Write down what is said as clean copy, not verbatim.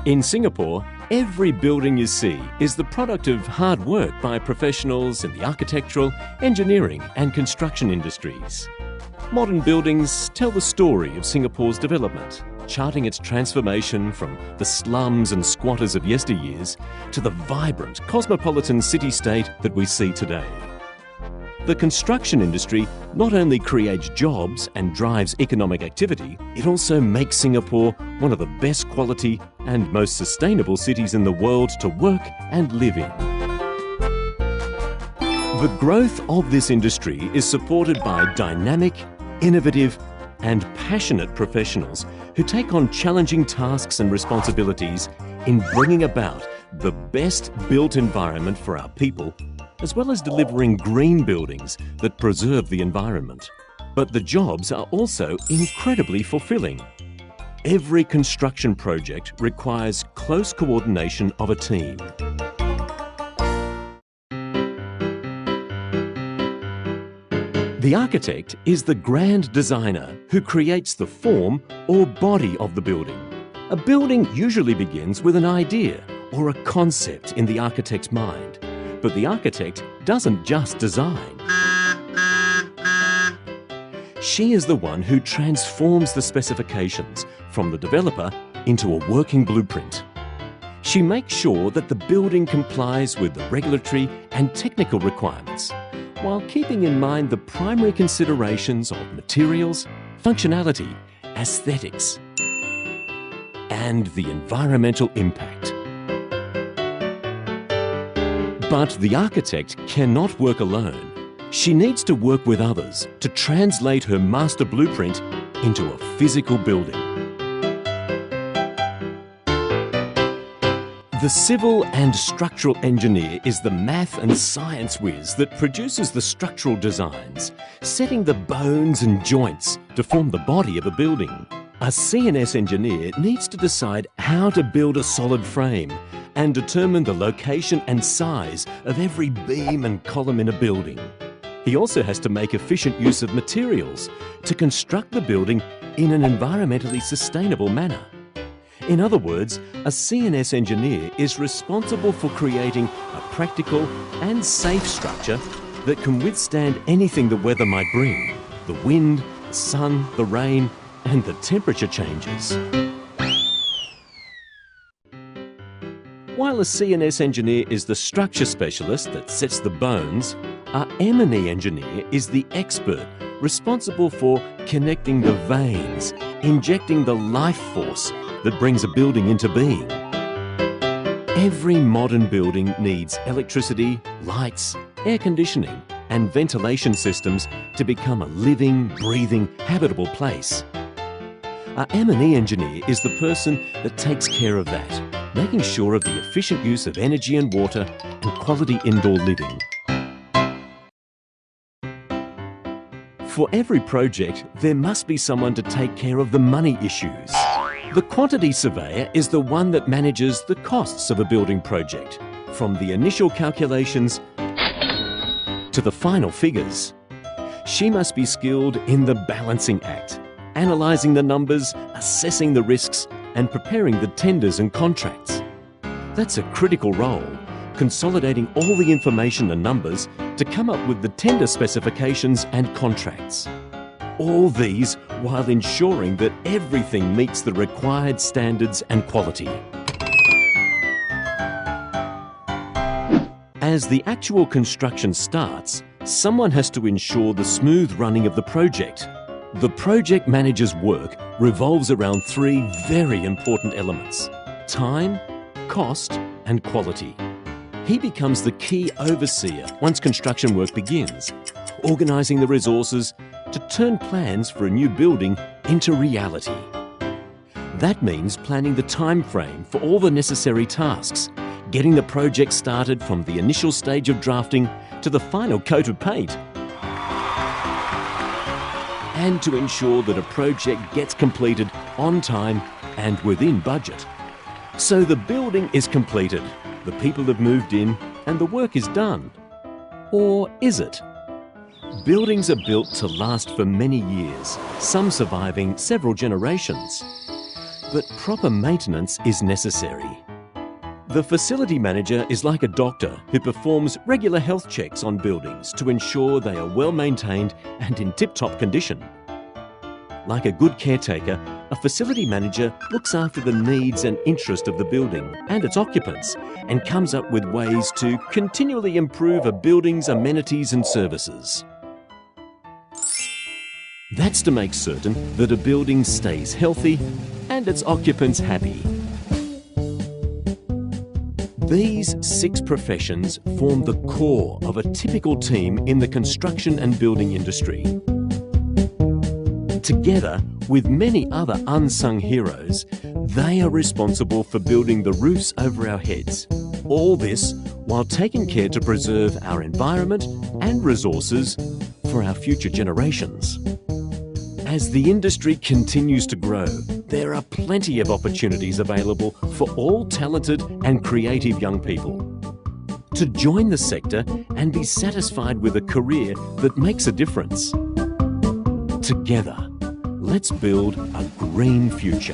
In Singapore, every building you see is the product of hard work by professionals in the architectural, engineering and construction industries. Modern buildings tell the story of Singapore's development, charting its transformation from the slums and squatters of yesteryears to the vibrant, cosmopolitan city-state that we see today. The construction industry not only creates jobs and drives economic activity, it also makes Singapore one of the best quality and most sustainable cities in the world to work and live in. The growth of this industry is supported by dynamic, innovative and passionate professionals who take on challenging tasks and responsibilities in bringing about the best built environment for our people, as well as delivering green buildings that preserve the environment. But the jobs are also incredibly fulfilling. Every construction project requires close coordination of a team. The architect is the grand designer who creates the form or body of the building. A building usually begins with an idea or a concept in the architect's mind. But the architect doesn't just design. She is the one who transforms the specifications from the developer into a working blueprint. She makes sure that the building complies with the regulatory and technical requirements, while keeping in mind the primary considerations of materials, functionality, aesthetics, and the environmental impact. But the architect cannot work alone. She needs to work with others to translate her master blueprint into a physical building. The civil and structural engineer is the math and science whiz that produces the structural designs, setting the bones and joints to form the body of a building. A CNS engineer needs to decide how to build a solid frame and determine the location and size of every beam and column in a building. He also has to make efficient use of materials to construct the building in an environmentally sustainable manner. In other words, a CNS engineer is responsible for creating a practical and safe structure that can withstand anything the weather might bring: the wind, the sun, the rain, and the temperature changes. While a CNS engineer is the structure specialist that sets the bones, our M&E engineer is the expert responsible for connecting the veins, injecting the life force that brings a building into being. Every modern building needs electricity, lights, air conditioning, and ventilation systems to become a living, breathing, habitable place. Our M&E engineer is the person that takes care of that, making sure of the efficient use of energy and water and quality indoor living. For every project, there must be someone to take care of the money issues. The quantity surveyor is the one that manages the costs of a building project, from the initial calculations to the final figures. She must be skilled in the balancing act, analysing the numbers, assessing the risks, and preparing the tenders and contracts. That's a critical role, consolidating all the information and numbers to come up with the tender specifications and contracts. All these while ensuring that everything meets the required standards and quality. As the actual construction starts, someone has to ensure the smooth running of the project. The project manager's work revolves around three very important elements: time, cost, and quality. He becomes the key overseer once construction work begins, organising the resources to turn plans for a new building into reality. That means planning the time frame for all the necessary tasks, getting the project started from the initial stage of drafting to the final coat of paint, and to ensure that a project gets completed on time and within budget. So the building is completed, the people have moved in, and the work is done. Or is it? Buildings are built to last for many years, some surviving several generations. but proper maintenance is necessary. The facility manager is like a doctor who performs regular health checks on buildings to ensure they are well maintained and in tip-top condition. Like a good caretaker, a facility manager looks after the needs and interest of the building and its occupants and comes up with ways to continually improve a building's amenities and services. That's to make certain that a building stays healthy and its occupants happy. These 6 professions form the core of a typical team in the construction and building industry. Together with many other unsung heroes, they are responsible for building the roofs over our heads. All this while taking care to preserve our environment and resources for our future generations. As the industry continues to grow, there are plenty of opportunities available for all talented and creative young people. To join the sector and be satisfied with a career that makes a difference. Together, let's build a green future.